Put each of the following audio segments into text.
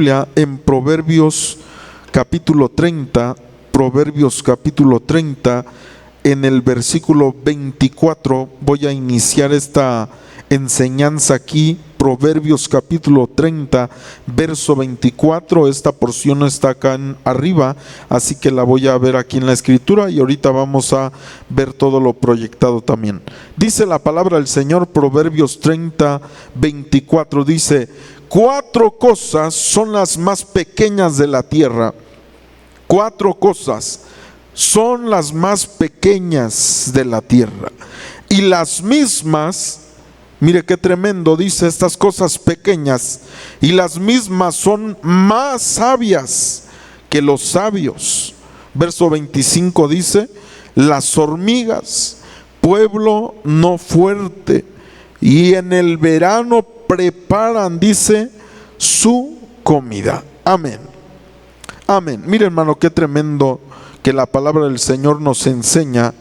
Biblia en Proverbios capítulo 30, Proverbios capítulo 30, en el versículo 24, voy a iniciar esta enseñanza aquí. Proverbios capítulo 30, verso 24, esta porción está acá arriba, así que la voy a ver aquí en la escritura y ahorita vamos a ver todo lo proyectado también. Dice la palabra del Señor, Proverbios 30, 24, dice: 4 cosas son las más pequeñas de la tierra. 4 cosas son las más pequeñas de la tierra, y las mismas, mire qué tremendo, dice estas cosas pequeñas, y las mismas son más sabias que los sabios. Verso 25 dice: las hormigas, pueblo no fuerte, y en el verano preparan, dice, su comida. Amén. Amén. Mire, hermano, qué tremendo que la palabra del Señor nos enseña,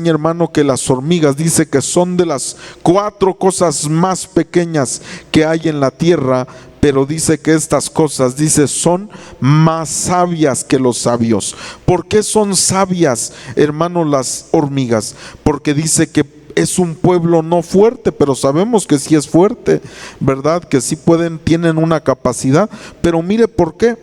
hermano, que las hormigas, dice que son de las 4 cosas más pequeñas que hay en la tierra, pero dice que estas cosas, dice, son más sabias que los sabios. ¿Por qué son sabias, hermano, las hormigas? Porque dice que es un pueblo no fuerte, pero sabemos que sí es fuerte, ¿verdad? Que sí tienen una capacidad, pero mire por qué.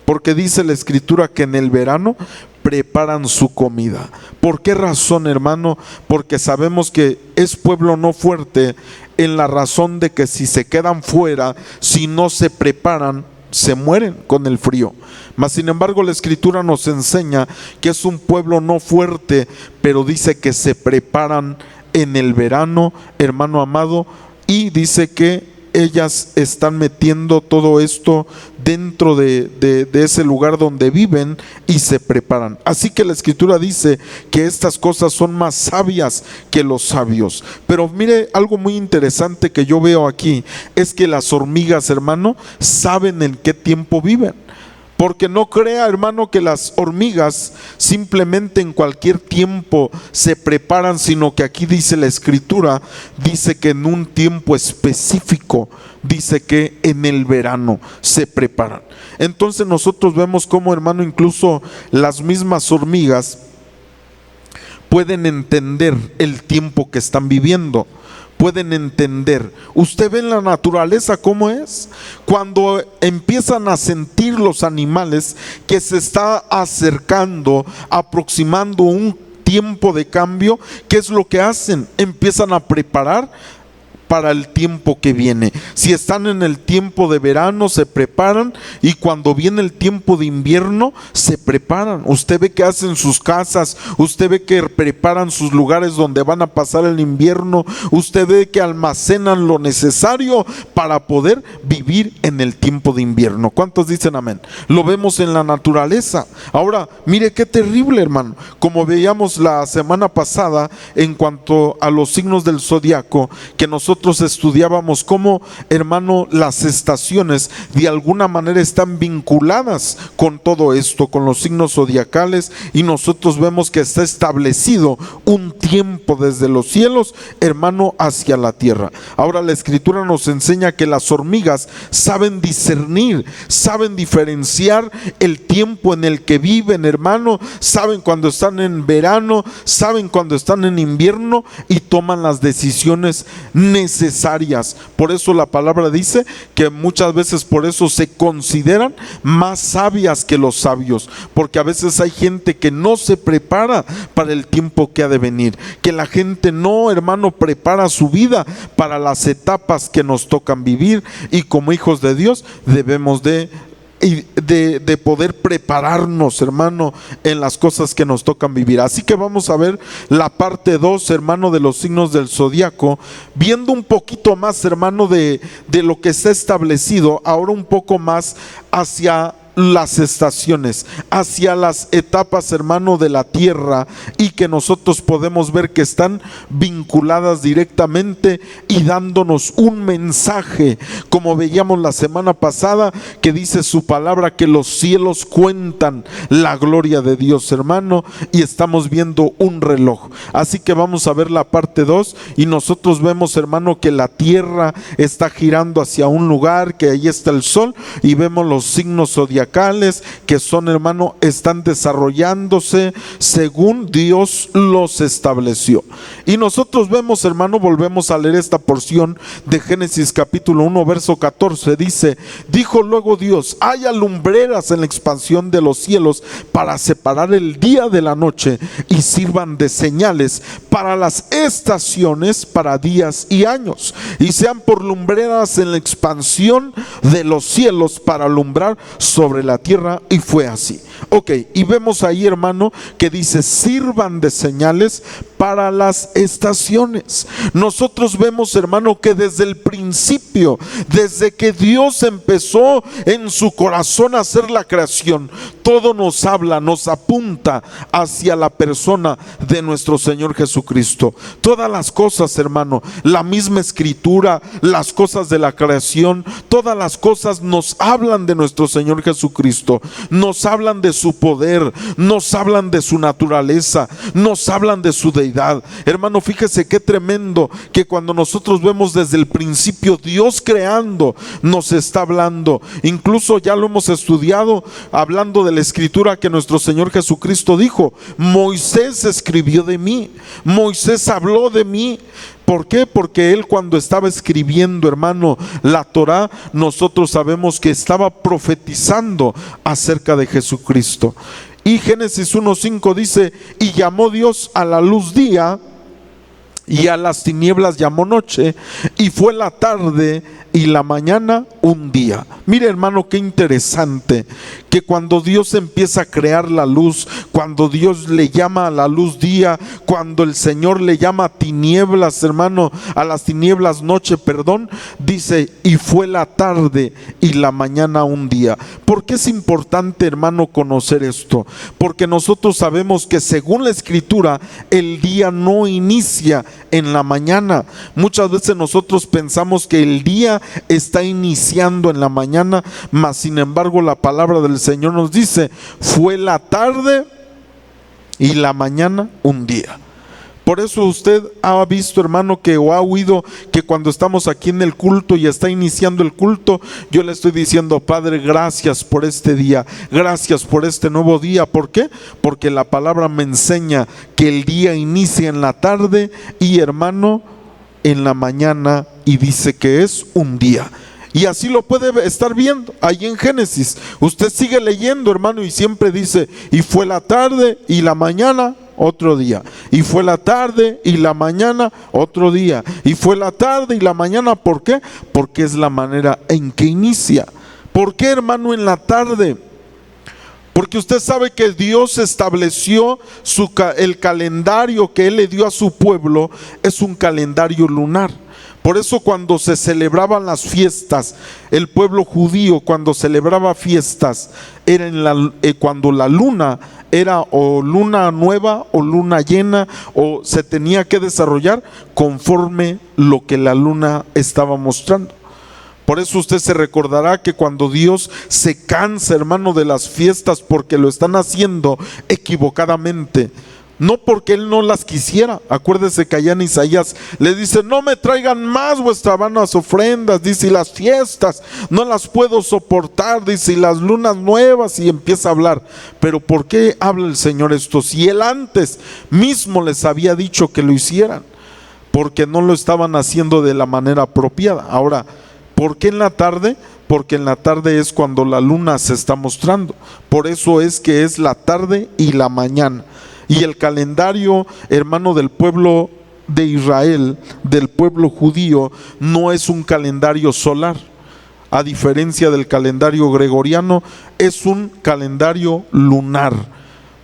Porque dice la escritura que en el verano preparan su comida. ¿Por qué razón, hermano? Porque sabemos que es pueblo no fuerte en la razón de que si se quedan fuera, si no se preparan, se mueren con el frío. Mas sin embargo la escritura nos enseña que es un pueblo no fuerte, pero dice que se preparan en el verano, hermano amado, y dice que ellas están metiendo todo esto dentro de ese lugar donde viven y se preparan. Así que la escritura dice que estas cosas son más sabias que los sabios. Pero mire, algo muy interesante que yo veo aquí es que las hormigas, hermano, saben en qué tiempo viven. Porque no crea, hermano, que las hormigas simplemente en cualquier tiempo se preparan, sino que aquí dice la escritura, dice que en un tiempo específico, dice que en el verano se preparan. Entonces nosotros vemos cómo, hermano, incluso las mismas hormigas pueden entender el tiempo que están viviendo. Pueden entender. Usted ve en la naturaleza cómo es. Cuando empiezan a sentir los animales que se está acercando, aproximando un tiempo de cambio, ¿qué es lo que hacen? Empiezan a preparar para el tiempo que viene. Si están en el tiempo de verano, se preparan, y cuando viene el tiempo de invierno, se preparan. Usted ve que hacen sus casas, usted ve que preparan sus lugares donde van a pasar el invierno, usted ve que almacenan lo necesario para poder vivir en el tiempo de invierno. ¿Cuántos dicen amén? Lo vemos en la naturaleza. Ahora, mire qué terrible, hermano, como veíamos la semana pasada en cuanto a los signos del zodiaco, que nosotros estudiábamos cómo, hermano, las estaciones de alguna manera están vinculadas con todo esto, con los signos zodiacales, y nosotros vemos que está establecido un tiempo desde los cielos, hermano, hacia la tierra. Ahora la escritura nos enseña que las hormigas saben discernir, saben diferenciar el tiempo en el que viven, hermano, saben cuando están en verano, saben cuando están en invierno, y toman las decisiones necesarias. Por eso la palabra dice que muchas veces por eso se consideran más sabias que los sabios, porque a veces hay gente que no se prepara para el tiempo que ha de venir, que la gente no, hermano, prepara su vida para las etapas que nos tocan vivir, y como hijos de Dios debemos de poder prepararnos, hermano, en las cosas que nos tocan vivir. Así que vamos a ver la parte 2, hermano, de los signos del zodiaco, viendo un poquito más, hermano, de lo que está establecido, ahora un poco más hacia las estaciones, hacia las etapas, hermano, de la tierra, y que nosotros podemos ver que están vinculadas directamente y dándonos un mensaje, como veíamos la semana pasada, que dice su palabra que los cielos cuentan la gloria de Dios, hermano, y estamos viendo un reloj. Así que vamos a ver la parte 2, y nosotros vemos, hermano, que la tierra está girando hacia un lugar, que ahí está el sol, y vemos los signos zodiacales que son, hermano, están desarrollándose según Dios los estableció. Y nosotros vemos, hermano, volvemos a leer esta porción de Génesis capítulo 1 verso 14, dice: dijo luego Dios: haya lumbreras en la expansión de los cielos para separar el día de la noche, y sirvan de señales para las estaciones, para días y años, y sean por lumbreras en la expansión de los cielos para alumbrar sobre la tierra. Y fue así. Ok, y vemos ahí, hermano, que dice: sirvan de señales para las estaciones. Nosotros vemos, hermano, que desde el principio, desde que Dios empezó en su corazón a hacer la creación, todo nos habla, nos apunta hacia la persona de nuestro Señor Jesucristo. Todas las cosas, hermano, la misma escritura, las cosas de la creación, todas las cosas nos hablan de nuestro Señor Jesucristo, nos hablan de su poder, nos hablan de su naturaleza, nos hablan de su deidad. Hermano, fíjese qué tremendo que cuando nosotros vemos desde el principio Dios creando, nos está hablando. Incluso ya lo hemos estudiado hablando de la escritura, que nuestro Señor Jesucristo dijo: Moisés escribió de mí, Moisés habló de mí. ¿Por qué? Porque él, cuando estaba escribiendo, hermano, la Torá, nosotros sabemos que estaba profetizando acerca de Jesucristo. Y Génesis 1:5 dice: y llamó Dios a la luz día, y a las tinieblas llamó noche, y fue la tarde y la mañana un día. Mire, hermano, qué interesante que cuando Dios empieza a crear la luz, cuando Dios le llama a la luz día, cuando el Señor le llama tinieblas, hermano, a las tinieblas noche, dice: y fue la tarde y la mañana un día. ¿Por qué es importante, hermano, conocer esto? Porque nosotros sabemos que según la escritura, el día no inicia en la mañana. Muchas veces nosotros pensamos que el día está iniciando en la mañana, mas sin embargo la palabra del Señor nos dice: fue la tarde y la mañana un día. Por eso usted ha visto, hermano, que o ha oído que cuando estamos aquí en el culto y está iniciando el culto, yo le estoy diciendo: Padre, gracias por este día, gracias por este nuevo día. ¿Por qué? Porque la palabra me enseña que el día inicia en la tarde y, hermano, en la mañana, y dice que es un día. Y así lo puede estar viendo ahí en Génesis. Usted sigue leyendo, hermano, y siempre dice: y fue la tarde y la mañana otro día, y fue la tarde y la mañana otro día, y fue la tarde y la mañana. ¿Por qué? Porque es la manera en que inicia. ¿Por qué, hermano, en la tarde? Porque usted sabe que Dios estableció el calendario que Él le dio a su pueblo, es un calendario lunar. Por eso cuando se celebraban las fiestas, el pueblo judío cuando celebraba fiestas, era cuando la luna era o luna nueva o luna llena, o se tenía que desarrollar conforme lo que la luna estaba mostrando. Por eso usted se recordará que cuando Dios se cansa, hermano, de las fiestas porque lo están haciendo equivocadamente, no porque Él no las quisiera. Acuérdese que allá en Isaías le dice: no me traigan más vuestras vanas ofrendas, dice, y las fiestas no las puedo soportar, dice, y las lunas nuevas, y empieza a hablar. Pero ¿por qué habla el Señor esto? Si Él antes mismo les había dicho que lo hicieran, porque no lo estaban haciendo de la manera apropiada. Ahora, ¿por qué en la tarde? Porque en la tarde es cuando la luna se está mostrando. Por eso es que es la tarde y la mañana. Y el calendario, hermano, del pueblo de Israel, del pueblo judío, no es un calendario solar. A diferencia del calendario gregoriano, es un calendario lunar.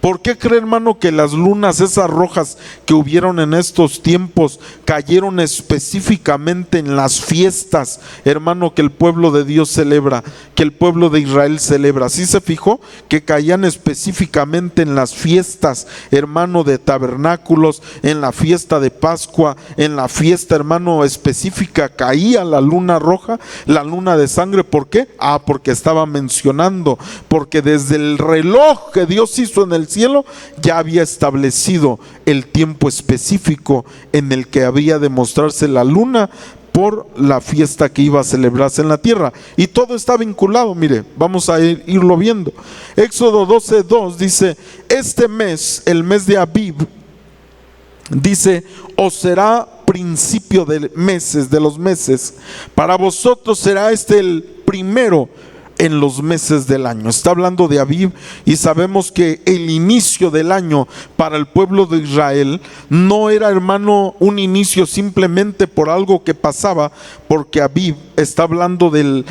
¿Por qué cree, hermano, que las lunas esas rojas que hubieron en estos tiempos cayeron específicamente en las fiestas, hermano, que el pueblo de Dios celebra, que el pueblo de Israel celebra? ¿Sí se fijó que caían específicamente en las fiestas, hermano, de tabernáculos, en la fiesta de Pascua, en la fiesta, hermano, específica caía la luna roja, la luna de sangre? ¿Por qué? Porque estaba mencionando, porque desde el reloj que Dios hizo en el cielo ya había establecido el tiempo específico en el que había de mostrarse la luna por la fiesta que iba a celebrarse en la tierra. Y todo está vinculado, mire, vamos a irlo viendo. Éxodo 12:2 dice: este mes, el mes de Abib, dice, os será principio de meses, de los meses. Para vosotros será este el primero en los meses del año. Está hablando de Abib, y sabemos que el inicio del año para el pueblo de Israel no era, hermano, un inicio simplemente por algo que pasaba, porque Abib está hablando del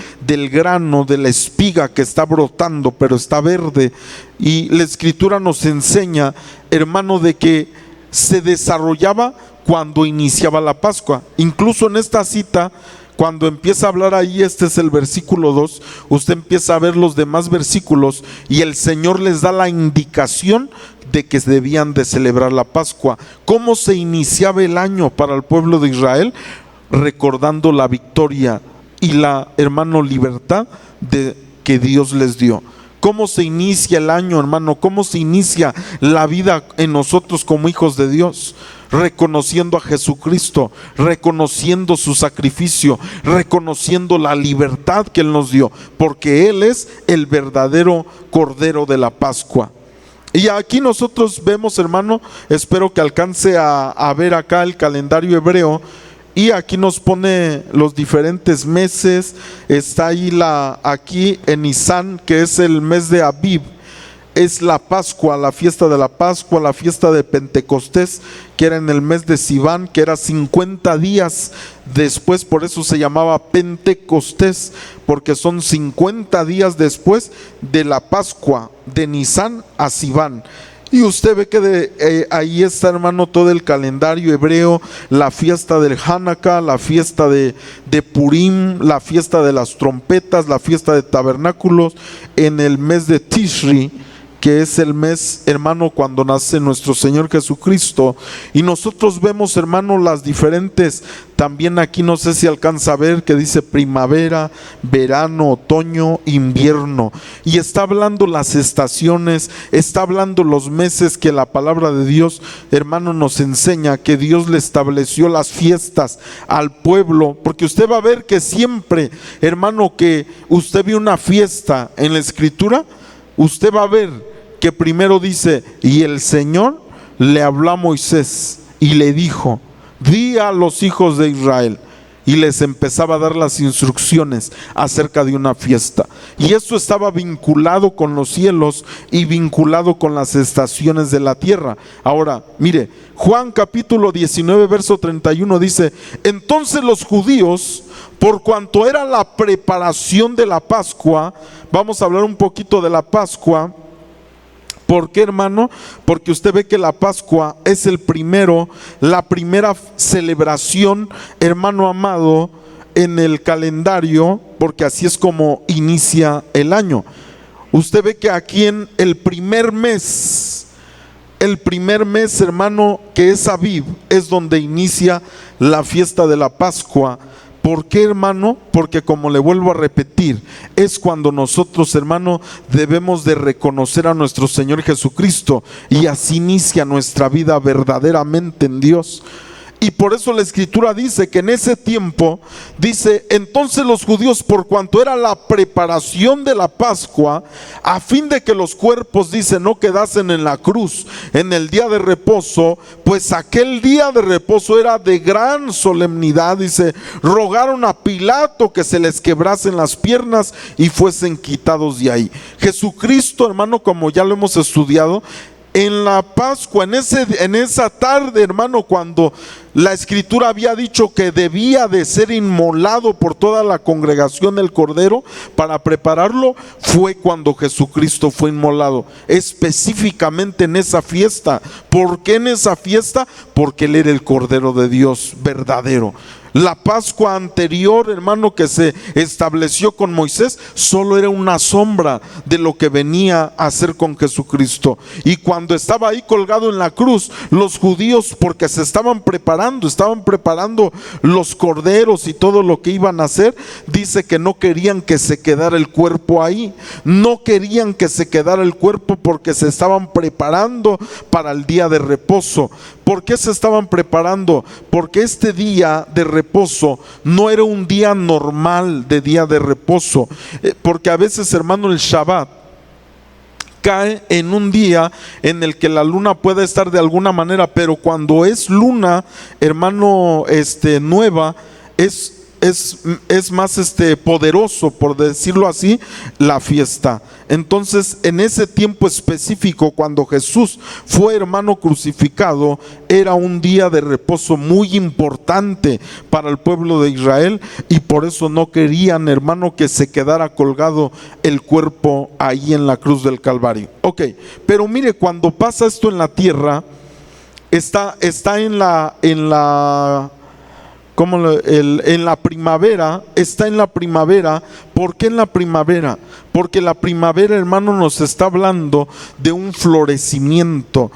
grano, de la espiga que está brotando, pero está verde. Y la escritura nos enseña, hermano, de que se desarrollaba cuando iniciaba la Pascua. Incluso en esta cita, cuando empieza a hablar ahí, este es el versículo 2, usted empieza a ver los demás versículos y el Señor les da la indicación de que debían de celebrar la Pascua. ¿Cómo se iniciaba el año para el pueblo de Israel? Recordando la victoria y la, hermano, libertad que Dios les dio. ¿Cómo se inicia el año, hermano? ¿Cómo se inicia la vida en nosotros como hijos de Dios? Reconociendo a Jesucristo, reconociendo su sacrificio, reconociendo la libertad que Él nos dio, porque Él es el verdadero Cordero de la Pascua. Y aquí nosotros vemos, hermano, espero que alcance a ver acá el calendario hebreo. Y aquí nos pone los diferentes meses. Está ahí aquí en Nisan, que es el mes de Abib, es la Pascua, la fiesta de la Pascua, la fiesta de Pentecostés, que era en el mes de Sivan, que era 50 días después. Por eso se llamaba Pentecostés, porque son 50 días después de la Pascua, de Nisan a Sivan. Y usted ve que ahí está, hermano, todo el calendario hebreo, la fiesta del Hanukkah, la fiesta de Purim, la fiesta de las trompetas, la fiesta de tabernáculos, en el mes de Tishri, que es el mes, hermano, cuando nace nuestro Señor Jesucristo. Y nosotros vemos, hermano, las diferentes, también aquí no sé si alcanza a ver que dice primavera, verano, otoño, invierno. Y está hablando las estaciones, está hablando los meses que la palabra de Dios, hermano, nos enseña que Dios le estableció las fiestas al pueblo. Porque usted va a ver que siempre, hermano, que usted ve una fiesta en la Escritura, usted va a ver que primero dice: y el Señor le habló a Moisés y le dijo, di a los hijos de Israel. Y les empezaba a dar las instrucciones acerca de una fiesta. Y esto estaba vinculado con los cielos y vinculado con las estaciones de la tierra. Ahora, mire, Juan capítulo 19, verso 31 dice: entonces los judíos, por cuanto era la preparación de la Pascua, vamos a hablar un poquito de la Pascua. ¿Por qué, hermano? Porque usted ve que la Pascua es la primera celebración, hermano amado, en el calendario, porque así es como inicia el año. Usted ve que aquí en el primer mes, hermano, que es Abib, es donde inicia la fiesta de la Pascua. ¿Por qué, hermano? Porque, como le vuelvo a repetir, es cuando nosotros, hermano, debemos de reconocer a nuestro Señor Jesucristo, y así inicia nuestra vida verdaderamente en Dios. Y por eso la Escritura dice que en ese tiempo, dice: entonces los judíos, por cuanto era la preparación de la Pascua, a fin de que los cuerpos, dice, no quedasen en la cruz en el día de reposo, pues aquel día de reposo era de gran solemnidad, dice, rogaron a Pilato que se les quebrasen las piernas y fuesen quitados de ahí. Jesucristo, hermano, como ya lo hemos estudiado, En la Pascua, en esa tarde, hermano, cuando la Escritura había dicho que debía de ser inmolado por toda la congregación el cordero para prepararlo, fue cuando Jesucristo fue inmolado, específicamente en esa fiesta. ¿Por qué en esa fiesta? Porque Él era el Cordero de Dios verdadero. La Pascua anterior, hermano, que se estableció con Moisés, solo era una sombra de lo que venía a hacer con Jesucristo. Y cuando estaba ahí colgado en la cruz, los judíos, porque se estaban preparando los corderos y todo lo que iban a hacer, dice que no querían que se quedara el cuerpo ahí. No querían que se quedara el cuerpo porque se estaban preparando para el día de reposo. ¿Por qué se estaban preparando? Porque este día de reposo no era un día normal de día de reposo. Porque a veces, hermano, el Shabbat cae en un día en el que la luna puede estar de alguna manera, pero cuando es luna, hermano, nueva, es más poderoso, por decirlo así, la fiesta. Entonces, en ese tiempo específico, cuando Jesús fue, hermano, crucificado, era un día de reposo muy importante para el pueblo de Israel, y por eso no querían, hermano, que se quedara colgado el cuerpo ahí en la cruz del Calvario. Ok, pero mire, cuando pasa esto en la tierra, está en la primavera, está en la primavera. ¿Por qué en la primavera? Porque la primavera, hermano, nos está hablando de un florecimiento.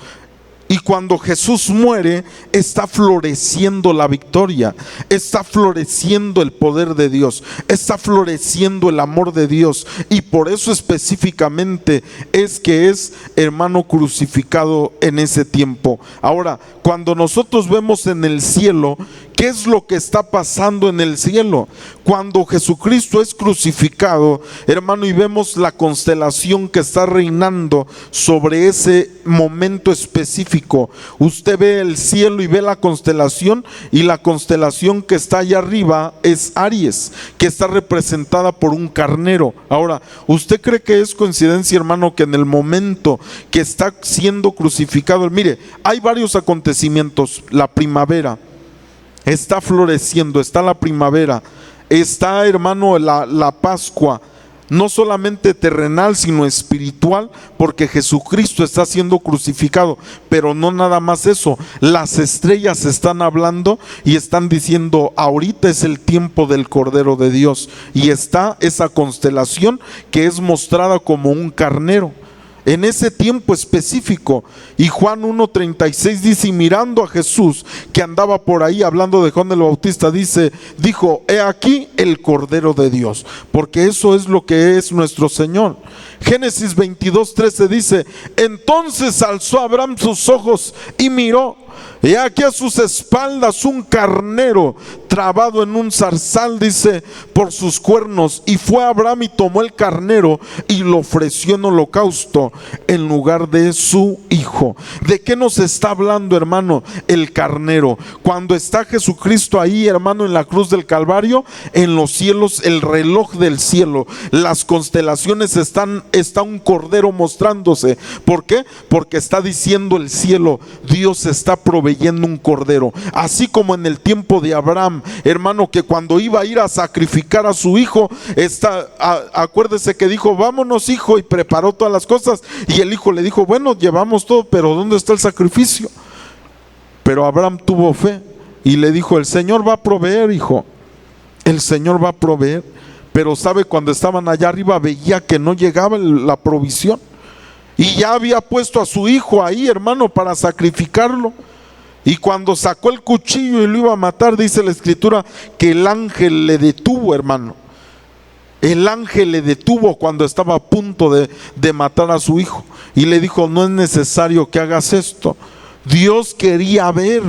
Y cuando Jesús muere, está floreciendo la victoria, está floreciendo el poder de Dios, está floreciendo el amor de Dios. Y por eso específicamente es que es, hermano, crucificado en ese tiempo. Ahora, cuando nosotros vemos en el cielo, ¿qué es lo que está pasando en el cielo? Cuando Jesucristo es crucificado, hermano, y vemos la constelación que está reinando sobre ese momento específico. Usted ve el cielo y ve la constelación, y la constelación que está allá arriba es Aries, que está representada por un carnero. Ahora, ¿usted cree que es coincidencia, hermano, que en el momento que está siendo crucificado, mire, hay varios acontecimientos? La primavera está floreciendo, está la primavera, está, hermano, la Pascua, no solamente terrenal sino espiritual, porque Jesucristo está siendo crucificado. Pero no nada más eso, las estrellas están hablando y están diciendo: ahorita es el tiempo del Cordero de Dios. Y está esa constelación que es mostrada como un carnero en ese tiempo específico. Y Juan 1:36 dice: y mirando a Jesús que andaba por ahí, hablando de Juan el Bautista, dijo: he aquí el Cordero de Dios, porque eso es lo que es nuestro Señor. Génesis 22:13 dice: entonces alzó Abraham sus ojos y miró, y aquí a sus espaldas un carnero trabado en un zarzal, dice, por sus cuernos. Y fue Abraham y tomó el carnero y lo ofreció en holocausto en lugar de su hijo. ¿De qué nos está hablando, hermano, el carnero? Cuando está Jesucristo ahí, hermano, en la cruz del Calvario, en los cielos, el reloj del cielo, las constelaciones, está un cordero mostrándose. ¿Por qué? Porque está diciendo el cielo: Dios está proveyendo un cordero. Así como en el tiempo de Abraham, hermano, que cuando iba a ir a sacrificar a su hijo, acuérdese que dijo: vámonos, hijo, y preparó todas las cosas. Y el hijo le dijo: bueno, llevamos todo, pero ¿dónde está el sacrificio? Pero Abraham tuvo fe y le dijo: el Señor va a proveer, hijo, el Señor va a proveer. Pero sabe, cuando estaban allá arriba veía que no llegaba la provisión, y ya había puesto a su hijo ahí, hermano, para sacrificarlo. Y cuando sacó el cuchillo y lo iba a matar, dice la Escritura que el ángel le detuvo, hermano. El ángel le detuvo cuando estaba a punto de matar a su hijo, y le dijo: no es necesario que hagas esto. Dios quería ver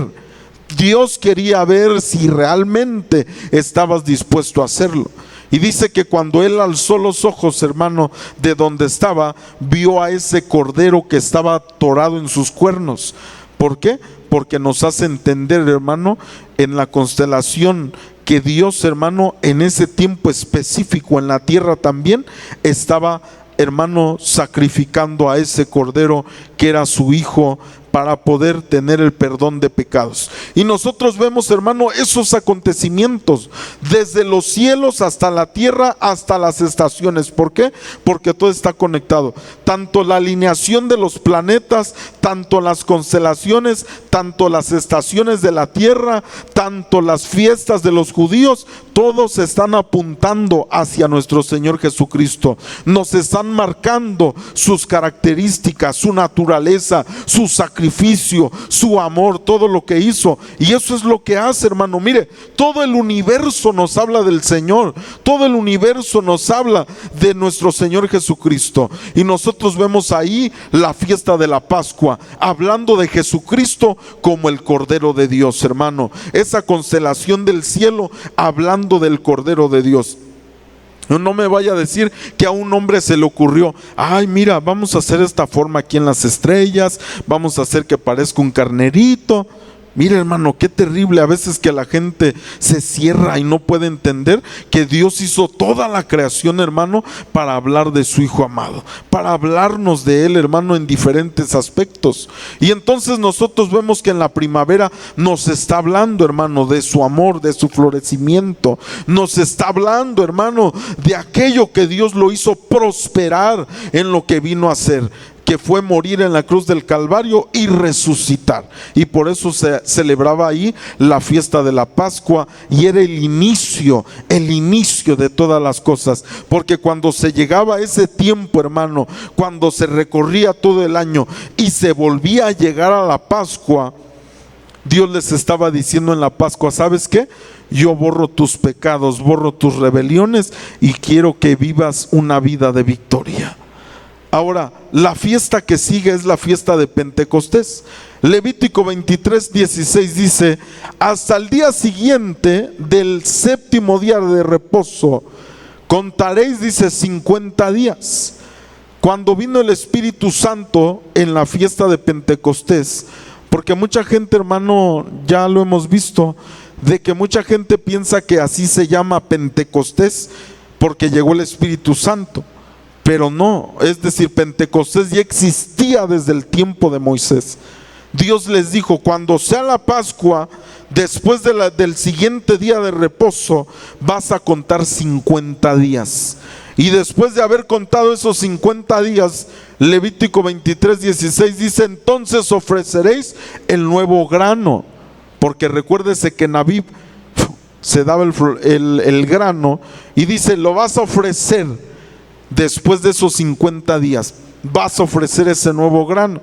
si realmente estabas dispuesto a hacerlo. Y dice que cuando él alzó los ojos, hermano, de donde estaba, vio a ese cordero que estaba atorado en sus cuernos. ¿Por qué? Porque nos hace entender, hermano, en la constelación, que Dios, hermano, en ese tiempo específico en la tierra también estaba hermano, sacrificando a ese cordero que era su hijo, para poder tener el perdón de pecados. Y nosotros vemos, hermano, esos acontecimientos desde los cielos hasta la tierra, hasta las estaciones. ¿Por qué? Porque todo está conectado. Tanto la alineación de los planetas, tanto las constelaciones, tanto las estaciones de la tierra, tanto las fiestas de los judíos, todos están apuntando hacia nuestro Señor Jesucristo. Nos están marcando sus características, su naturaleza, su sacrificio, su amor, todo lo que hizo. Y eso es lo que hace, hermano. Mire, todo el universo nos habla del Señor. Todo el universo nos habla de nuestro Señor Jesucristo. Y nosotros vemos ahí la fiesta de la Pascua, hablando de Jesucristo como el Cordero de Dios, hermano. Esa constelación del cielo hablando del Cordero de Dios. No me vaya a decir que a un hombre se le ocurrió: ay, mira, vamos a hacer esta forma aquí en las estrellas, vamos a hacer que parezca un carnerito. Mire, hermano, qué terrible a veces que la gente se cierra y no puede entender que Dios hizo toda la creación, hermano, para hablar de su Hijo amado, para hablarnos de Él, hermano, en diferentes aspectos. Y entonces nosotros vemos que en la primavera nos está hablando, hermano, de su amor, de su florecimiento. Nos está hablando, hermano, de aquello que Dios lo hizo prosperar en lo que vino a hacer, que fue morir en la cruz del Calvario y resucitar. Y por eso se celebraba ahí la fiesta de la Pascua, y era el inicio de todas las cosas. Porque cuando se llegaba a ese tiempo, hermano, cuando se recorría todo el año y se volvía a llegar a la Pascua, Dios les estaba diciendo en la Pascua: ¿sabes qué? Yo borro tus pecados, borro tus rebeliones y quiero que vivas una vida de victoria. Ahora, la fiesta que sigue es la fiesta de Pentecostés. Levítico 23:16 dice: hasta el día siguiente del séptimo día de reposo contaréis, dice, 50 días. Cuando vino el Espíritu Santo en la fiesta de Pentecostés, porque mucha gente, hermano, ya lo hemos visto, de que mucha gente piensa que así se llama Pentecostés porque llegó el Espíritu Santo. Pero no, es decir, Pentecostés ya existía desde el tiempo de Moisés. Dios les dijo: cuando sea la Pascua, después del siguiente día de reposo, vas a contar 50 días. Y después de haber contado esos 50 días, Levítico 23:16 dice: entonces ofreceréis el nuevo grano. Porque recuérdese que en Abib se daba el grano, y dice: lo vas a ofrecer. Después de esos 50 días vas a ofrecer ese nuevo grano.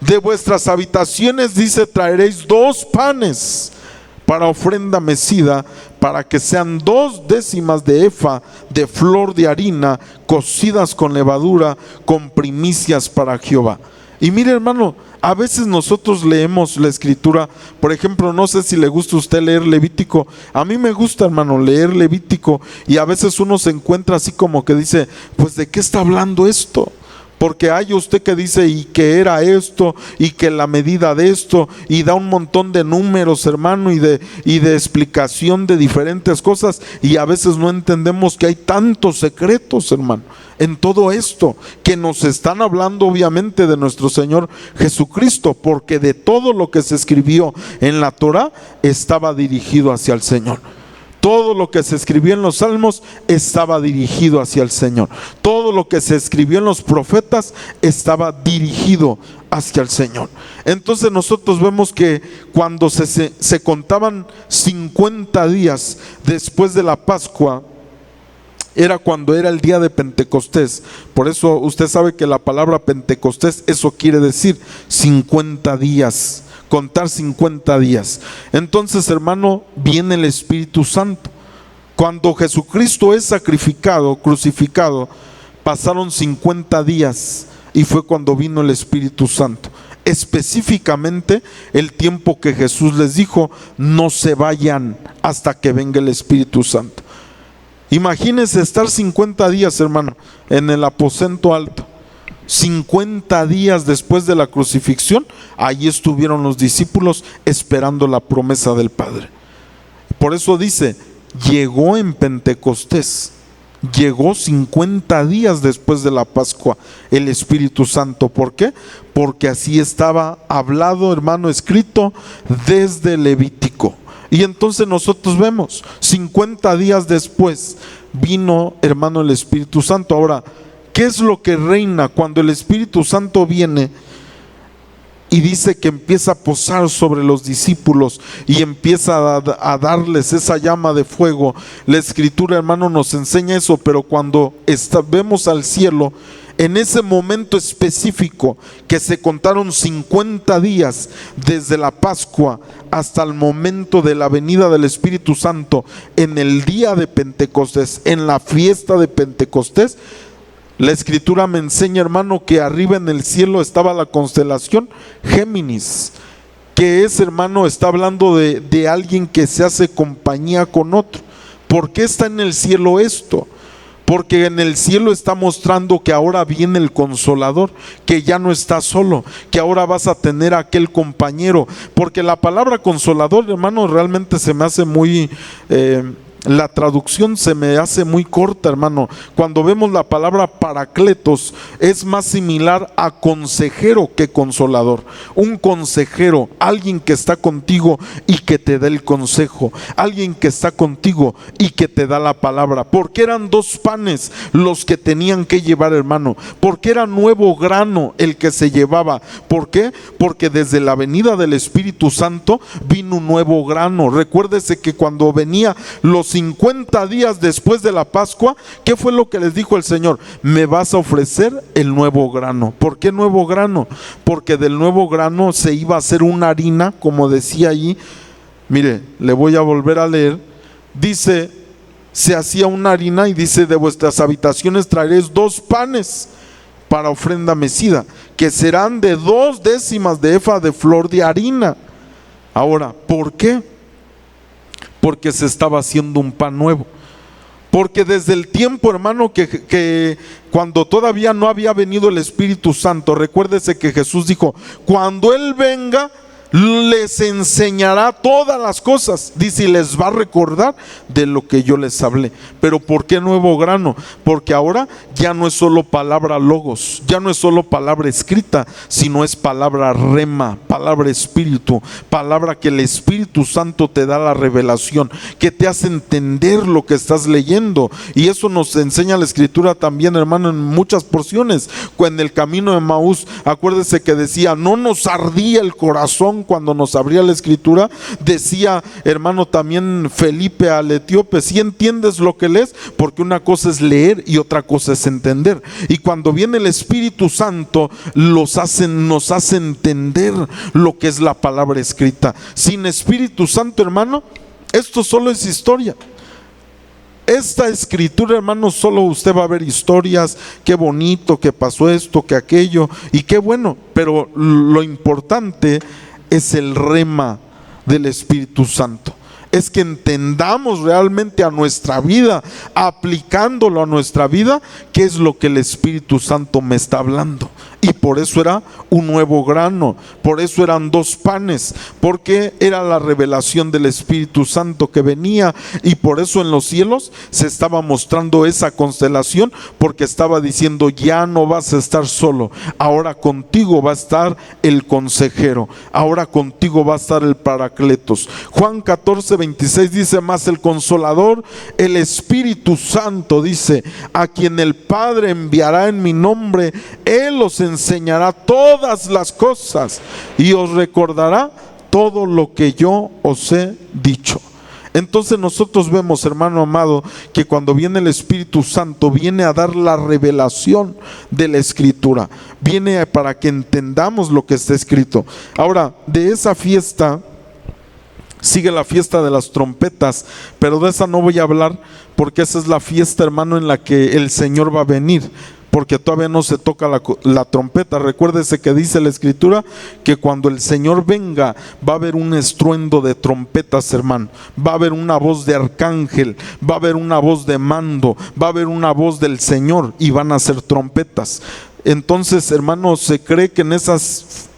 De vuestras habitaciones, dice, traeréis 2 panes para ofrenda mecida, para que sean 2 décimas de efa de flor de harina, cocidas con levadura, con primicias para Jehová. Y mire, hermano, a veces nosotros leemos la escritura. Por ejemplo, no sé si le gusta a usted leer Levítico. A mí me gusta, hermano, leer Levítico. Y a veces uno se encuentra así como que dice: pues ¿de qué está hablando esto? Porque hay usted que dice: y que era esto, y que la medida de esto, y da un montón de números, hermano, y de explicación de diferentes cosas. Y a veces no entendemos que hay tantos secretos, hermano, en todo esto, que nos están hablando obviamente de nuestro Señor Jesucristo, porque de todo lo que se escribió en la Torá estaba dirigido hacia el Señor. Todo lo que se escribió en los salmos estaba dirigido hacia el Señor. Todo lo que se escribió en los profetas estaba dirigido hacia el Señor. Entonces nosotros vemos que cuando se contaban 50 días después de la Pascua, era cuando era el día de Pentecostés. Por eso usted sabe que la palabra Pentecostés, eso quiere decir 50 días. Contar 50 días. Entonces, hermano, viene el Espíritu Santo. Cuando Jesucristo es sacrificado, crucificado, pasaron 50 días y fue cuando vino el Espíritu Santo. Específicamente el tiempo que Jesús les dijo: no se vayan hasta que venga el Espíritu Santo. Imagínense estar 50 días, hermano, en el aposento alto. 50 días después de la crucifixión, allí estuvieron los discípulos esperando la promesa del Padre. Por eso dice: llegó en Pentecostés. llegó 50 días después de la Pascua el Espíritu Santo. ¿Por qué? Porque así estaba hablado, hermano, escrito desde Levítico. Y entonces nosotros vemos, 50 días después vino, hermano, el Espíritu Santo. Ahora, ¿qué es lo que reina cuando el Espíritu Santo viene y dice que empieza a posar sobre los discípulos y empieza a darles esa llama de fuego? La Escritura, hermano, nos enseña eso, pero cuando vemos al cielo, en ese momento específico que se contaron 50 días desde la Pascua hasta el momento de la venida del Espíritu Santo, en el día de Pentecostés, en la fiesta de Pentecostés, la Escritura me enseña, hermano, que arriba en el cielo estaba la constelación Géminis, que es, hermano, está hablando de alguien que se hace compañía con otro. ¿Por qué está en el cielo esto? Porque en el cielo está mostrando que ahora viene el Consolador, que ya no está solo, que ahora vas a tener a aquel compañero. Porque la palabra Consolador, hermano, realmente se me hace muy... la traducción se me hace muy corta, hermano. Cuando vemos la palabra Paracletos, es más similar a consejero que consolador. Un consejero, alguien que está contigo y que te da el consejo, alguien que está contigo y que te da la palabra. Porque eran 2 panes los que tenían que llevar, hermano. Porque era nuevo grano el que se llevaba. ¿Por qué? Porque desde la venida del Espíritu Santo vino un nuevo grano. Recuérdese que cuando venía los 50 días después de la Pascua, ¿qué fue lo que les dijo el Señor? Me vas a ofrecer el nuevo grano. ¿Por qué nuevo grano? Porque del nuevo grano se iba a hacer una harina, como decía allí. Mire, le voy a volver a leer. Dice, se hacía una harina y dice, de vuestras habitaciones traeréis 2 panes para ofrenda mecida, que serán de 2 décimas de efa de flor de harina. Ahora, ¿por qué? Porque se estaba haciendo un pan nuevo. Porque desde el tiempo, hermano, que cuando todavía no había venido el Espíritu Santo, recuérdese que Jesús dijo, cuando Él venga, les enseñará todas las cosas, dice, y les va a recordar de lo que yo les hablé. Pero ¿por qué nuevo grano? Porque ahora ya no es solo palabra logos, ya no es solo palabra escrita, sino es palabra rema, palabra espíritu, palabra que el Espíritu Santo te da la revelación, que te hace entender lo que estás leyendo. Y eso nos enseña la Escritura también, hermano, en muchas porciones. En el camino de Maús, acuérdese que decía, no nos ardía el corazón cuando nos abría la Escritura. Decía, hermano, también Felipe al etíope, ¿sí entiendes lo que lees? Porque una cosa es leer y otra cosa es entender. Y cuando viene el Espíritu Santo, nos hace entender lo que es la palabra escrita. Sin Espíritu Santo, hermano, esto solo es historia. Esta Escritura, hermano, solo usted va a ver historias, qué bonito, que pasó esto, que aquello, y qué bueno, pero lo importante es el rema del Espíritu Santo. Es que entendamos realmente a nuestra vida, aplicándolo a nuestra vida, qué es lo que el Espíritu Santo me está hablando. Y por eso era un nuevo grano, por eso eran 2 panes, porque era la revelación del Espíritu Santo que venía. Y por eso en los cielos se estaba mostrando esa constelación, porque estaba diciendo, ya no vas a estar solo, ahora contigo va a estar el consejero, ahora contigo va a estar el Paracletos. Juan 14:26 dice, más el Consolador, el Espíritu Santo, dice, a quien el Padre enviará en mi nombre, Él os enseñará todas las cosas y os recordará todo lo que yo os he dicho. Entonces nosotros vemos, hermano amado, que cuando viene el Espíritu Santo, viene a dar la revelación de la Escritura, viene para que entendamos lo que está escrito. Ahora, de esa fiesta sigue la fiesta de las trompetas, pero de esa no voy a hablar, porque esa es la fiesta, hermano, en la que el Señor va a venir, porque todavía no se toca la trompeta. Recuérdese que dice la Escritura que cuando el Señor venga va a haber un estruendo de trompetas, hermano, va a haber una voz de arcángel, va a haber una voz de mando, va a haber una voz del Señor y van a ser trompetas. Entonces, hermano, se cree que en esas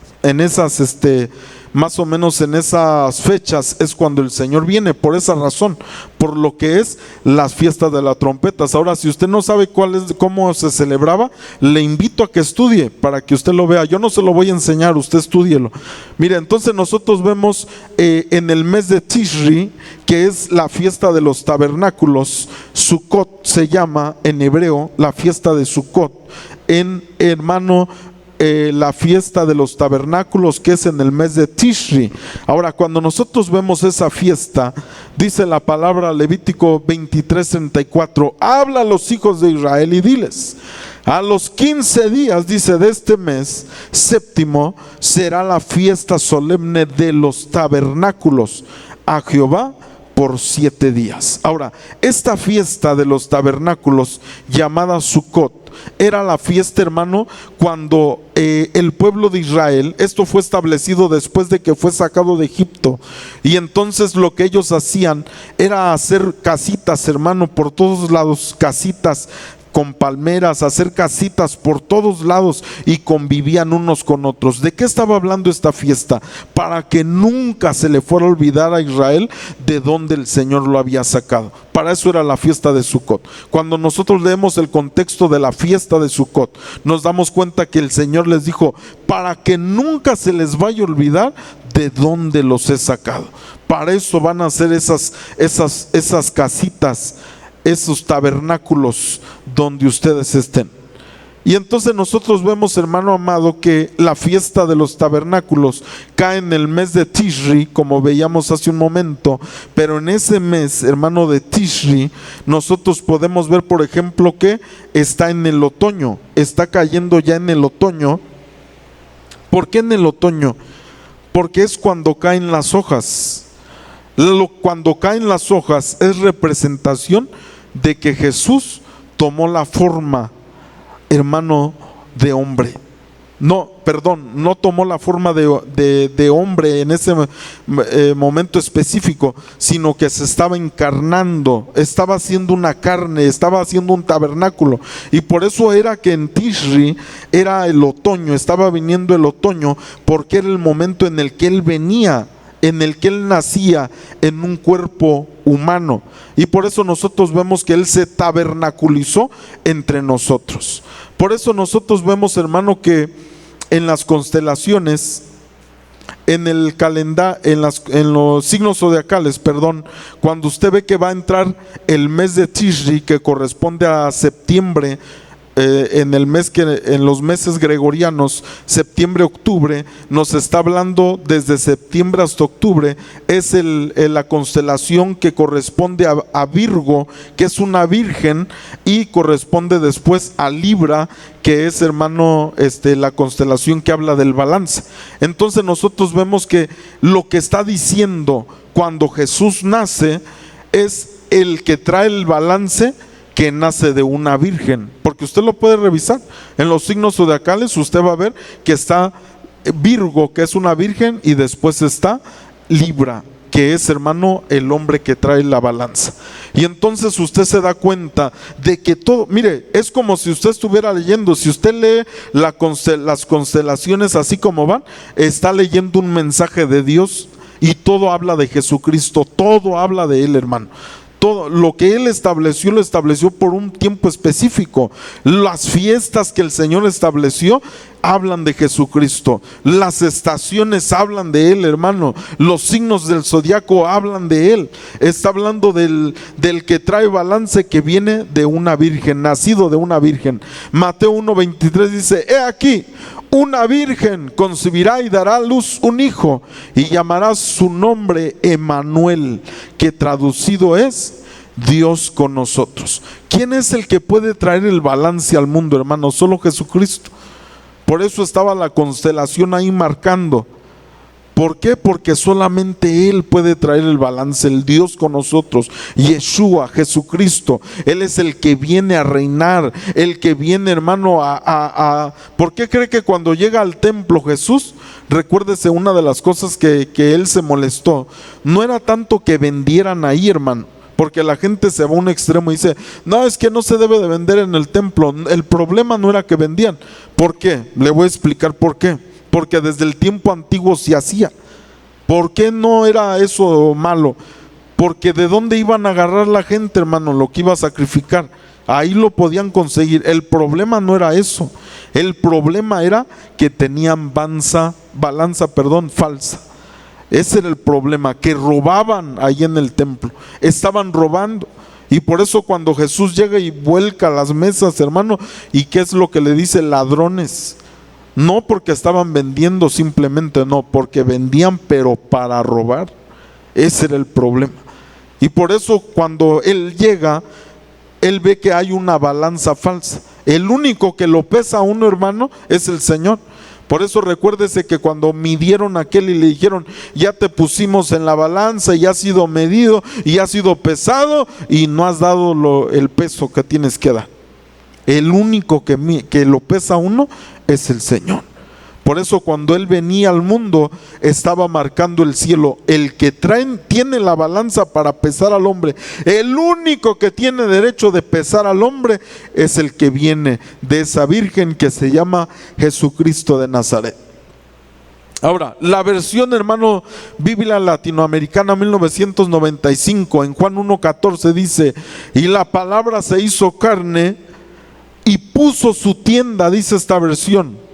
más o menos en esas fechas es cuando el Señor viene, por esa razón, por lo que es las fiestas de las trompetas. Ahora, si usted no sabe cómo se celebraba, le invito a que estudie para que usted lo vea. Yo no se lo voy a enseñar, usted estúdielo. Mire, entonces nosotros vemos en el mes de Tishri, que es la fiesta de los tabernáculos. Sukkot se llama en hebreo, la fiesta de Sukkot. La fiesta de los tabernáculos, que es en el mes de Tishri. Ahora, cuando nosotros vemos esa fiesta, dice la palabra Levítico 23:34, habla a los hijos de Israel y diles: a los 15 días, dice, de este mes séptimo, será la fiesta solemne de los tabernáculos a Jehová por 7 días. Ahora, esta fiesta de los tabernáculos, llamada Sukkot, era la fiesta, hermano, cuando el pueblo de Israel, esto fue establecido después de que fue sacado de Egipto, y entonces lo que ellos hacían era hacer casitas, hermano, por todos lados, casitas con palmeras, hacer casitas por todos lados, y convivían unos con otros. ¿De qué estaba hablando esta fiesta? Para que nunca se le fuera a olvidar a Israel de dónde el Señor lo había sacado. Para eso era la fiesta de Sukkot. Cuando nosotros leemos el contexto de la fiesta de Sukkot, nos damos cuenta que el Señor les dijo: para que nunca se les vaya a olvidar de dónde los he sacado. Para eso van a hacer esas casitas, esos tabernáculos donde ustedes estén. Y entonces nosotros vemos, hermano amado, que la fiesta de los tabernáculos cae en el mes de Tishri, como veíamos hace un momento. Pero en ese mes, hermano, de Tishri, nosotros podemos ver, por ejemplo, que está en el otoño, está cayendo ya en el otoño. ¿Por qué en el otoño? Porque es cuando caen las hojas. Cuando caen las hojas es representación de que Jesús tomó la forma, hermano, de hombre. No tomó la forma de hombre en ese momento específico, sino que se estaba encarnando, estaba haciendo una carne, estaba haciendo un tabernáculo. Y por eso era que en Tishri era el otoño, estaba viniendo el otoño, porque era el momento en el que Él venía, en el que Él nacía en un cuerpo humano. Y por eso nosotros vemos que Él se tabernaculizó entre nosotros. Por eso nosotros vemos, hermano, que en las constelaciones, en el calendario, en los signos zodiacales, cuando usted ve que va a entrar el mes de Tishri, que corresponde a septiembre, en los meses gregorianos, septiembre-octubre, nos está hablando desde septiembre hasta octubre. Es la constelación que corresponde a Virgo, que es una virgen, y corresponde después a Libra, que es, hermano, la constelación que habla del balance. Entonces nosotros vemos que lo que está diciendo cuando Jesús nace es el que trae el balance, que nace de una virgen, porque usted lo puede revisar en los signos zodiacales. Usted va a ver que está Virgo, que es una virgen, y después está Libra, que es, hermano, el hombre que trae la balanza. Y entonces usted se da cuenta de que todo, mire, es como si usted estuviera leyendo. Si usted lee las constelaciones así como van, está leyendo un mensaje de Dios, y todo habla de Jesucristo, todo habla de Él, hermano. Todo lo que Él estableció, lo estableció por un tiempo específico. Las fiestas que el Señor estableció hablan de Jesucristo. Las estaciones hablan de Él, hermano. Los signos del zodiaco hablan de Él. Está hablando del que trae balance, que viene de una virgen, nacido de una virgen. Mateo 1:23 dice: he aquí, una virgen concebirá y dará a luz un hijo, y llamará su nombre Emmanuel, que traducido es Dios con nosotros. ¿Quién es el que puede traer el balance al mundo, hermano? Solo Jesucristo. Por eso estaba la constelación ahí marcando. ¿Por qué? Porque solamente Él puede traer el balance, el Dios con nosotros, Yeshua, Jesucristo. Él es el que viene a reinar, el que viene, hermano, ¿Por qué cree que cuando llega al templo Jesús, recuérdese una de las cosas que Él se molestó? No era tanto que vendieran ahí, hermano, porque la gente se va a un extremo y dice: no, es que no se debe de vender en el templo. El problema no era que vendían. ¿Por qué? Le voy a explicar por qué. Porque desde el tiempo antiguo se hacía. ¿Por qué no era eso malo? Porque ¿de dónde iban a agarrar la gente, hermano, lo que iba a sacrificar? Ahí lo podían conseguir. El problema no era eso. El problema era que tenían balanza falsa. Ese era el problema, que robaban ahí en el templo. Estaban robando. Y por eso cuando Jesús llega y vuelca las mesas, hermano, ¿y qué es lo que le dice? Ladrones. No porque estaban vendiendo simplemente, no, porque vendían pero para robar. Ese era el problema. Y por eso cuando Él llega, Él ve que hay una balanza falsa. El único que lo pesa a uno, hermano, es el Señor. Por eso recuérdese que cuando midieron a aquel y le dijeron, ya te pusimos en la balanza y has sido medido y has sido pesado y no has dado el peso que tienes que dar. El único que lo pesa a uno es el Señor. Por eso cuando Él venía al mundo estaba marcando el cielo. El que tiene la balanza para pesar al hombre, el único que tiene derecho de pesar al hombre es el que viene de esa virgen que se llama Jesucristo de Nazaret. Ahora, la versión, hermano, Biblia Latinoamericana 1995, en Juan 1:14 dice: y la palabra se hizo carne y puso su tienda, dice esta versión.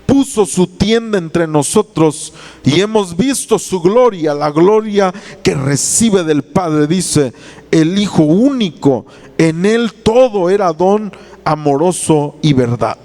Puso su tienda entre nosotros y hemos visto su gloria, la gloria que recibe del Padre, dice, el Hijo único. En Él todo era don amoroso y verdad.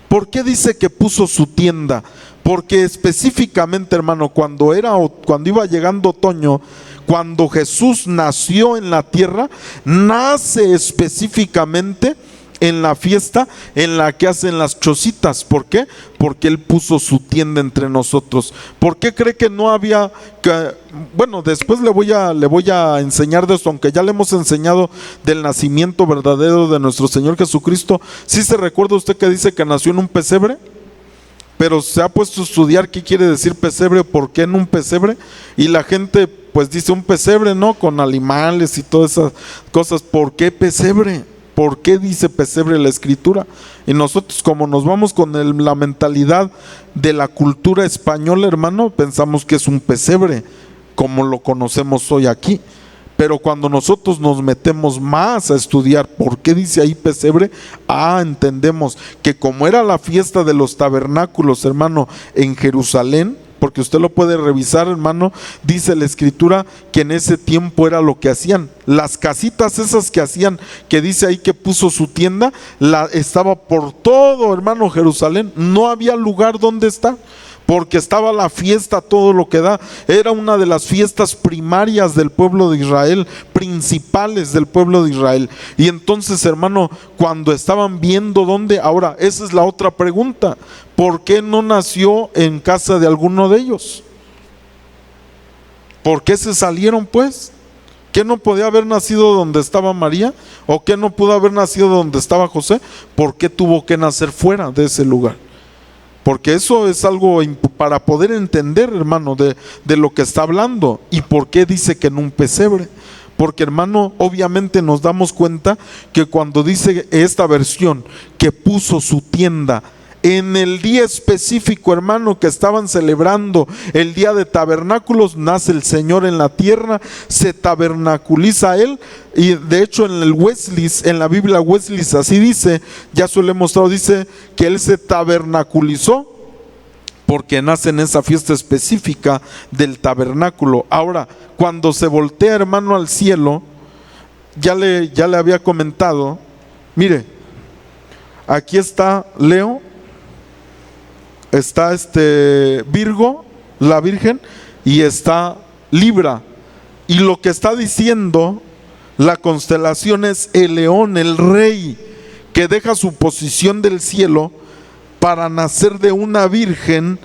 ¿Por qué dice que puso su tienda? Porque específicamente, hermano, cuando iba llegando otoño, cuando Jesús nació en la tierra, nace específicamente en la fiesta en la que hacen las chocitas. ¿Por qué? Porque Él puso su tienda entre nosotros. ¿Por qué cree que no había bueno, después le voy a enseñar de esto, aunque ya le hemos enseñado del nacimiento verdadero de nuestro Señor Jesucristo? ¿Sí se recuerda usted que dice que nació en un pesebre? Pero se ha puesto a estudiar qué quiere decir pesebre, por qué en un pesebre, y la gente pues dice un pesebre, ¿no? Con animales y todas esas cosas. ¿Por qué pesebre? ¿Por qué dice pesebre la Escritura? Y nosotros, como nos vamos con la mentalidad de la cultura española, hermano, pensamos que es un pesebre, como lo conocemos hoy aquí. Pero cuando nosotros nos metemos más a estudiar por qué dice ahí pesebre, entendemos que como era la fiesta de los tabernáculos, hermano, en Jerusalén, porque usted lo puede revisar, hermano, dice la Escritura que en ese tiempo era lo que hacían. Las casitas esas que hacían, que dice ahí que puso su tienda, estaba por todo, hermano, Jerusalén. No había lugar donde estar, porque estaba la fiesta, todo lo que da. Era una de las fiestas primarias del pueblo de Israel, principales del pueblo de Israel. Y entonces, hermano, cuando estaban viendo dónde, ahora, esa es la otra pregunta: ¿por qué no nació en casa de alguno de ellos? ¿Por qué se salieron pues? ¿Qué no podía haber nacido donde estaba María? ¿O qué no pudo haber nacido donde estaba José? ¿Por qué tuvo que nacer fuera de ese lugar? Porque eso es algo para poder entender, hermano, de lo que está hablando. ¿Y por qué dice que en un pesebre? Porque, hermano, obviamente nos damos cuenta que cuando dice esta versión que puso su tienda en el día específico, hermano, que estaban celebrando el día de tabernáculos, nace el Señor en la tierra, se tabernaculiza Él. Y de hecho en la Biblia Wesley así dice, ya se lo he mostrado, dice que Él se tabernaculizó porque nace en esa fiesta específica del tabernáculo. Ahora, cuando se voltea, hermano, al cielo, ya le había comentado, mire, aquí está Leo, está Virgo, la Virgen, y está Libra. Y lo que está diciendo la constelación es el león, el rey, que deja su posición del cielo para nacer de una virgen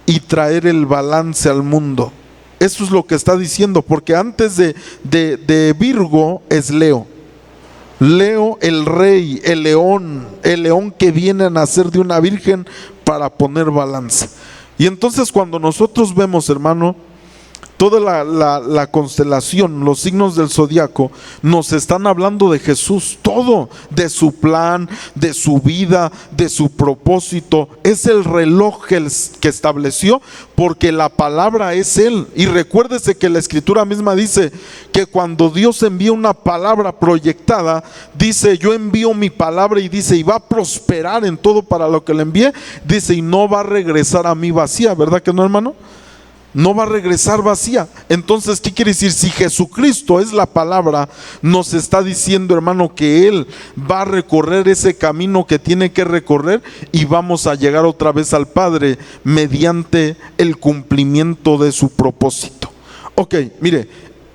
y traer el balance al mundo. Eso es lo que está diciendo, porque antes de Virgo es Leo. Leo, el rey, el león que viene a nacer de una virgen para poner balanza. Y entonces cuando nosotros vemos, hermano, toda la constelación, los signos del zodiaco, nos están hablando de Jesús, todo, de su plan, de su vida, de su propósito. Es el reloj que estableció, porque la palabra es Él. Y recuérdese que la Escritura misma dice que cuando Dios envía una palabra proyectada, dice: yo envío mi palabra, y dice, y va a prosperar en todo para lo que le envíe, dice, y no va a regresar a mí vacía. ¿Verdad que no, hermano? No va a regresar vacía. Entonces, ¿qué quiere decir? Si Jesucristo es la palabra, nos está diciendo, hermano, que Él va a recorrer ese camino que tiene que recorrer, y vamos a llegar otra vez al Padre mediante el cumplimiento de su propósito. Ok, mire,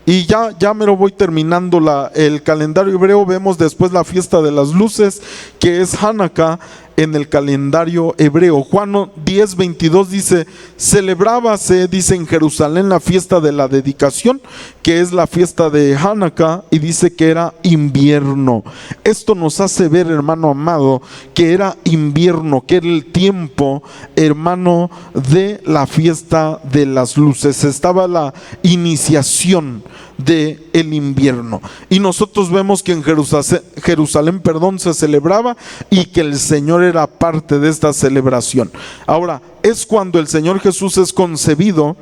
y ya me lo voy terminando el calendario hebreo. Vemos después la fiesta de las luces, que es Hanukkah en el calendario hebreo. Juan 10:22 dice: celebrábase, dice, en Jerusalén la fiesta de la dedicación, que es la fiesta de Hanukkah, y dice que era invierno. Esto nos hace ver, hermano amado, que era invierno, que era el tiempo, hermano, de la fiesta de las luces. Estaba la iniciación de el invierno, y nosotros vemos que en Jerusalén, se celebraba, y que el Señor era parte de esta celebración. Ahora, es cuando el Señor Jesús es concebido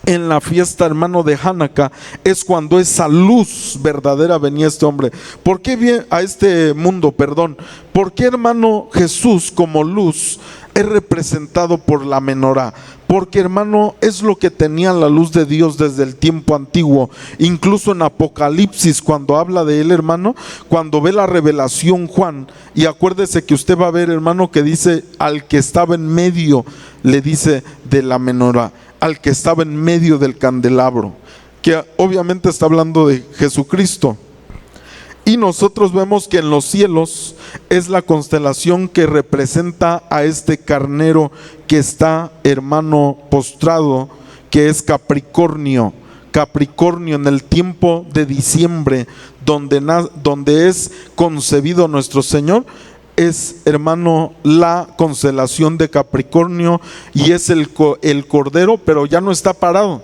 en la fiesta, hermano, de Hanukkah, es cuando esa luz verdadera venía a este hombre. ¿Por qué viene a este mundo? ¿Por qué, hermano, Jesús como luz es representado por la menorá? Porque, hermano, es lo que tenía la luz de Dios desde el tiempo antiguo. Incluso en Apocalipsis, cuando habla de él, hermano, cuando ve la revelación Juan, y acuérdese que usted va a ver, hermano, que dice: al que estaba en medio, le dice, de la menorá, al que estaba en medio del candelabro, que obviamente está hablando de Jesucristo. Y nosotros vemos que en los cielos es la constelación que representa a este carnero que está, hermano, postrado, que es Capricornio. Capricornio, en el tiempo de diciembre, donde es concebido nuestro Señor, es, hermano, la constelación de Capricornio, y es el cordero, pero ya no está parado.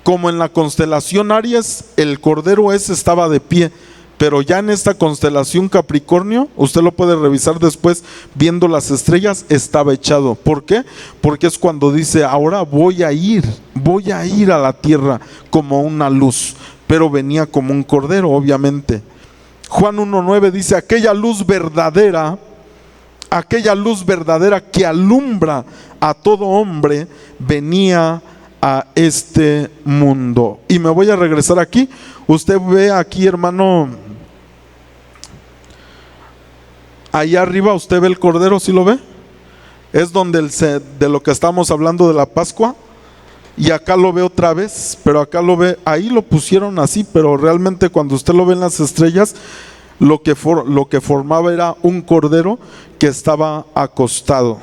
Como en la constelación Aries, el cordero estaba de pie, pero ya en esta constelación Capricornio, usted lo puede revisar después viendo las estrellas, estaba echado. ¿Por qué? Porque es cuando dice: ahora voy a ir a la tierra como una luz, pero venía como un cordero, obviamente. Juan 1:9 dice: aquella luz verdadera que alumbra a todo hombre, venía a este mundo. Y me voy a regresar aquí. Usted ve aquí, hermano, allá arriba usted ve el cordero, ¿sí lo ve? Es donde de lo que estamos hablando de la Pascua. Y acá lo ve otra vez, pero acá lo ve, ahí lo pusieron así, pero realmente cuando usted lo ve en las estrellas, lo que formaba era un cordero que estaba acostado.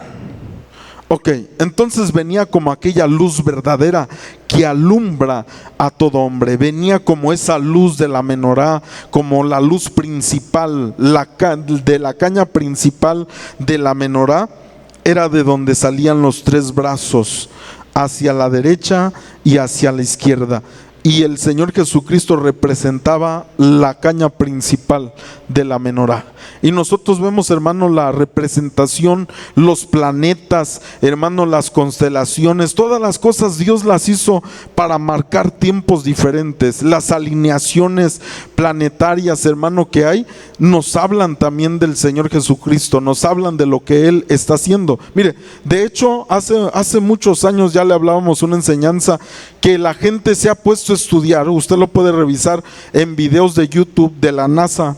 Ok, entonces venía como aquella luz verdadera que alumbra a todo hombre. Venía como esa luz de la menorá, como la luz principal, de la caña principal de la menorá, era de donde salían los tres brazos, hacia la derecha y hacia la izquierda. Y el Señor Jesucristo representaba la caña principal de la menorá. Y nosotros vemos, hermano, la representación, los planetas, hermano, las constelaciones, todas las cosas Dios las hizo para marcar tiempos diferentes. Las alineaciones planetarias, hermano, que hay, nos hablan también del Señor Jesucristo, nos hablan de lo que Él está haciendo. Mire, de hecho, hace muchos años ya le hablábamos una enseñanza que la gente se ha puesto a estudiar. Usted lo puede revisar en videos de YouTube de la NASA.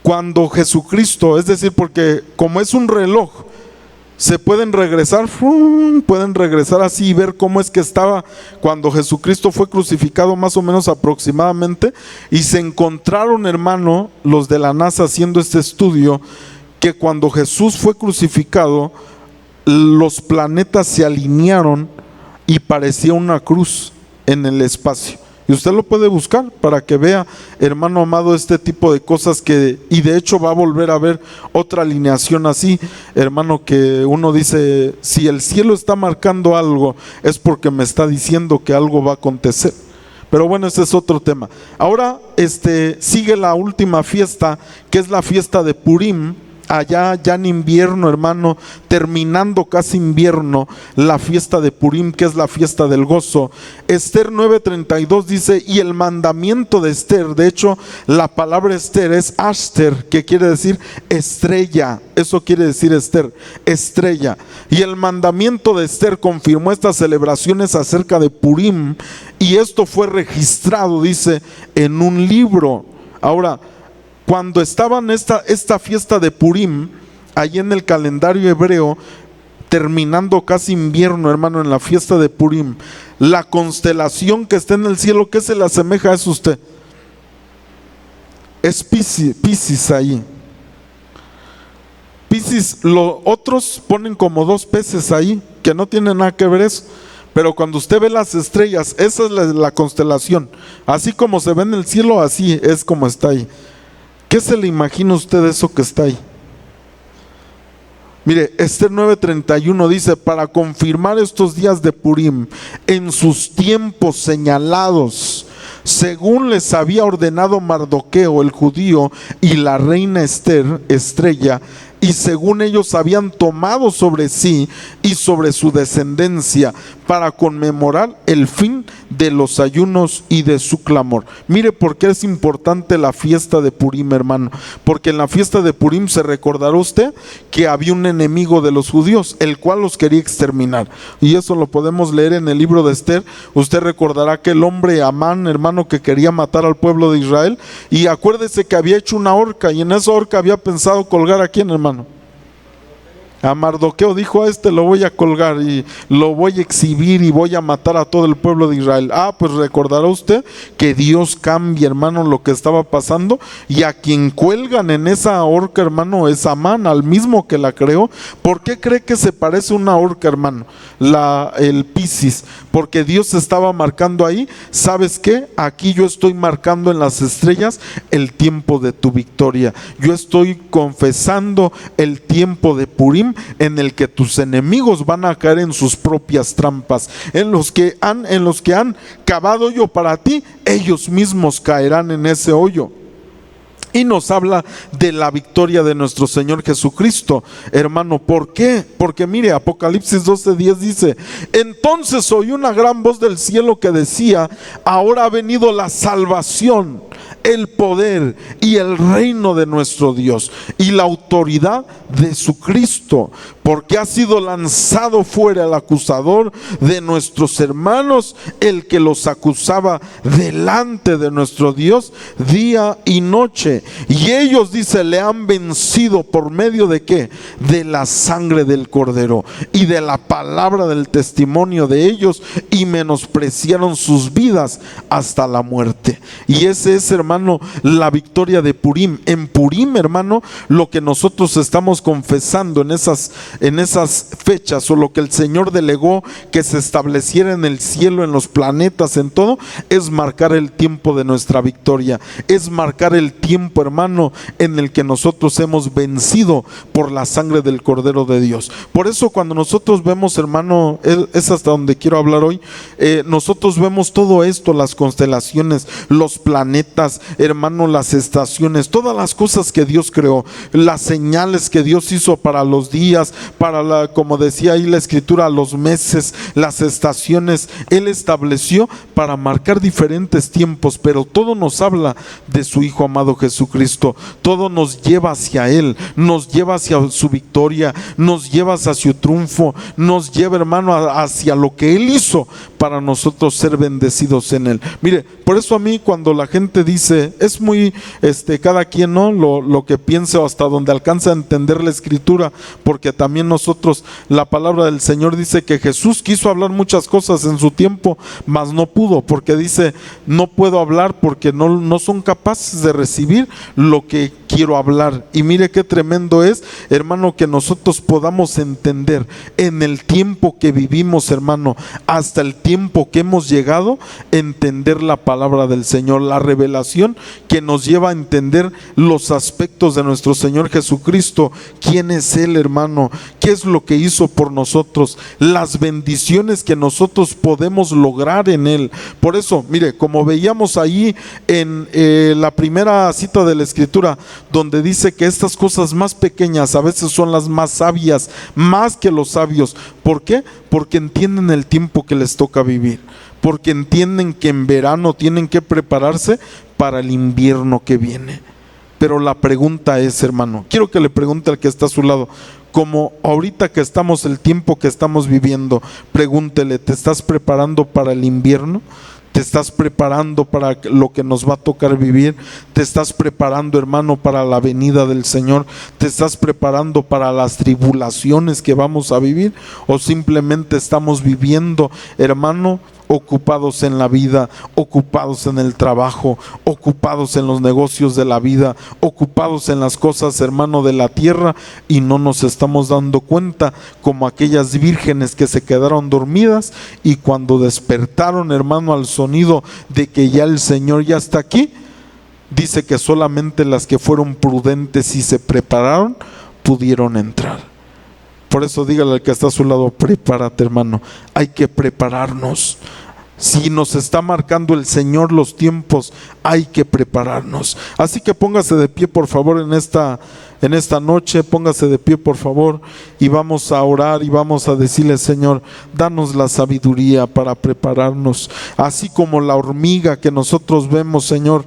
Cuando Jesucristo, es decir, porque como es un reloj, se pueden regresar así y ver cómo es que estaba cuando Jesucristo fue crucificado, más o menos aproximadamente, y se encontraron, hermano, los de la NASA haciendo este estudio, que cuando Jesús fue crucificado, los planetas se alinearon y parecía una cruz en el espacio. Y usted lo puede buscar para que vea, hermano amado, este tipo de cosas y de hecho va a volver a ver otra alineación así, hermano, que uno dice, si el cielo está marcando algo, es porque me está diciendo que algo va a acontecer. Pero bueno, ese es otro tema. Ahora sigue la última fiesta, que es la fiesta de Purim. Allá ya en invierno, hermano, terminando casi invierno, la fiesta de Purim, que es la fiesta del gozo. Esther 9:32 dice, y el mandamiento de Esther, de hecho la palabra Esther es Ashter, que quiere decir estrella. Eso quiere decir Esther, estrella. Y el mandamiento de Esther confirmó estas celebraciones acerca de Purim, y esto fue registrado, dice, en un libro. Ahora, cuando estaban esta fiesta de Purim, ahí en el calendario hebreo, terminando casi invierno, hermano, en la fiesta de Purim, la constelación que está en el cielo, ¿qué se le asemeja a eso usted? Es Piscis ahí. Piscis, los otros ponen como 2 peces ahí, que no tienen nada que ver eso. Pero cuando usted ve las estrellas, esa es la constelación. Así como se ve en el cielo, así es como está ahí. ¿Qué se le imagina usted de eso que está ahí? Mire, Esther 9:31 dice, para confirmar estos días de Purim en sus tiempos señalados, según les había ordenado Mardoqueo el judío y la reina Esther, estrella, y según ellos habían tomado sobre sí y sobre su descendencia para conmemorar el fin de los ayunos y de su clamor. Mire por qué es importante la fiesta de Purim, hermano, porque en la fiesta de Purim se recordará usted que había un enemigo de los judíos, el cual los quería exterminar, y eso lo podemos leer en el libro de Esther. Usted recordará que el hombre Amán, hermano, que quería matar al pueblo de Israel, y acuérdese que había hecho una horca, y en esa horca había pensado colgar a quién, hermano. A Mardoqueo. Dijo, a lo voy a colgar y lo voy a exhibir y voy a matar a todo el pueblo de Israel. Pues recordará usted que Dios cambia, hermano, lo que estaba pasando, y a quien cuelgan en esa horca, hermano, es Amán, al mismo que la creó. ¿Por qué cree que se parece una horca, hermano? El Piscis, porque Dios estaba marcando ahí, ¿sabes qué? Aquí yo estoy marcando en las estrellas el tiempo de tu victoria. Yo estoy confesando el tiempo de Purim, en el que tus enemigos van a caer en sus propias trampas, en los que han cavado hoyo para ti, ellos mismos caerán en ese hoyo. Y nos habla de la victoria de nuestro Señor Jesucristo, hermano. ¿Por qué? Porque mire, Apocalipsis 12:10 dice, entonces oí una gran voz del cielo que decía, ahora ha venido la salvación, el poder y el reino de nuestro Dios y la autoridad de su Cristo, porque ha sido lanzado fuera el acusador de nuestros hermanos, el que los acusaba delante de nuestro Dios día y noche. Y ellos, dice, le han vencido por medio de ¿qué? De la sangre del Cordero y de la palabra del testimonio de ellos, y menospreciaron sus vidas hasta la muerte. Y ese es, hermano, la victoria de Purim. En Purim, hermano, lo que nosotros estamos confesando en esas fechas, o lo que el Señor delegó que se estableciera en el cielo, en los planetas, en todo, es marcar el tiempo de nuestra victoria, es marcar el tiempo, hermano, en el que nosotros hemos vencido por la sangre del Cordero de Dios. Por eso cuando nosotros vemos, hermano, es hasta donde quiero hablar hoy, nosotros vemos todo esto, las constelaciones, los planetas, hermano, las estaciones, todas las cosas que Dios creó, las señales que Dios hizo para los días, como decía ahí la escritura, los meses, las estaciones, Él estableció para marcar diferentes tiempos, pero todo nos habla de su Hijo amado Jesucristo. Todo nos lleva hacia Él, nos lleva hacia su victoria, nos lleva hacia su triunfo, nos lleva, hermano, hacia lo que Él hizo para nosotros ser bendecidos en Él. Mire, por eso a mí cuando la gente dice dice, es muy, cada quien, ¿no? Lo que piense o hasta donde alcanza a entender la escritura, porque también nosotros, la palabra del Señor dice que Jesús quiso hablar muchas cosas en su tiempo, mas no pudo, porque dice, no puedo hablar porque no son capaces de recibir lo que quiero hablar. Y mire qué tremendo es, hermano, que nosotros podamos entender en el tiempo que vivimos, hermano, hasta el tiempo que hemos llegado, entender la palabra del Señor, la revelación que nos lleva a entender los aspectos de nuestro Señor Jesucristo. ¿Quién es Él, hermano? ¿Qué es lo que hizo por nosotros? Las bendiciones que nosotros podemos lograr en Él. Por eso, mire, como veíamos ahí en la primera cita de la Escritura, donde dice que estas cosas más pequeñas a veces son las más sabias, más que los sabios. ¿Por qué? Porque entienden el tiempo que les toca vivir, porque entienden que en verano tienen que prepararse para el invierno que viene. Pero la pregunta es, hermano, quiero que le pregunte al que está a su lado, como ahorita que estamos, el tiempo que estamos viviendo, pregúntele, ¿te estás preparando para el invierno? ¿Te estás preparando para lo que nos va a tocar vivir? ¿Te estás preparando, hermano, para la venida del Señor? ¿Te estás preparando para las tribulaciones que vamos a vivir? ¿O simplemente estamos viviendo, hermano, ocupados en la vida, ocupados en el trabajo, ocupados en los negocios de la vida, ocupados en las cosas, hermano, de la tierra, y no nos estamos dando cuenta, como aquellas vírgenes que se quedaron dormidas y cuando despertaron, hermano, al sonido de que ya el Señor ya está aquí, dice que solamente las que fueron prudentes y se prepararon pudieron entrar. Por eso dígale al que está a su lado, prepárate, hermano, hay que prepararnos. Si nos está marcando el Señor los tiempos, hay que prepararnos. Así que póngase de pie, por favor, en esta noche, póngase de pie, por favor, y vamos a orar y vamos a decirle, Señor, danos la sabiduría para prepararnos, así como la hormiga que nosotros vemos, Señor,